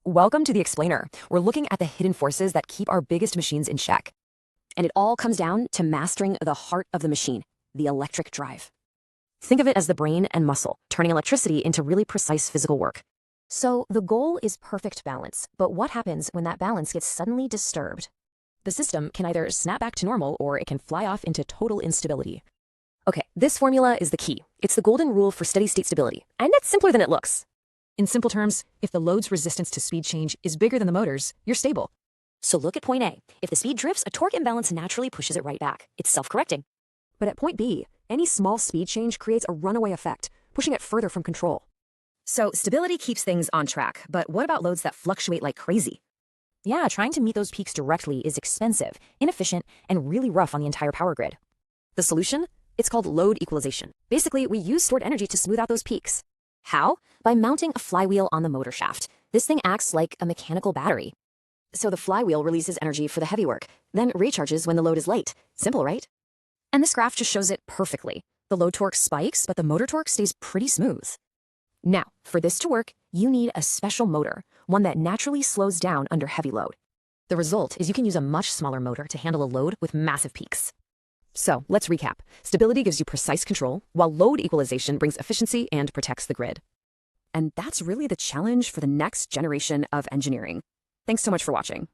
Welcome to the Explainer. We're looking at the hidden forces that keep our biggest machines in check. And it all comes down to mastering the heart of the machine, the electric drive. Think of it as the brain and muscle, turning electricity into really precise physical work. So the goal is perfect balance, but what happens when that balance gets suddenly disturbed? The system can either snap back to normal or it can fly off into total instability. Okay, this formula is the key. It's the golden rule for steady state stability, and it's simpler than it looks. In simple terms, if the load's resistance to speed change is bigger than the motor's, you're stable. So look at point A. If the speed drifts, a torque imbalance naturally pushes it right back. It's self-correcting. But at point B, any small speed change creates a runaway effect, pushing it further from control. So stability keeps things on track, but what about loads that fluctuate like crazy? Yeah, trying to meet those peaks directly is expensive, inefficient, and really rough on the entire power grid. The solution? It's called load equalization. Basically, we use stored energy to smooth out those peaks. How? By mounting a flywheel on the motor shaft. This thing acts like a mechanical battery. So the flywheel releases energy for the heavy work, then recharges when the load is light. Simple, right? And this graph just shows it perfectly. The load torque spikes, but the motor torque stays pretty smooth. Now, for this to work, you need a special motor, one that naturally slows down under heavy load. The result is you can use a much smaller motor to handle a load with massive peaks. So let's recap. Stability gives you precise control, while load equalization brings efficiency and protects the grid. And that's really the challenge for the next generation of engineering. Thanks so much for watching.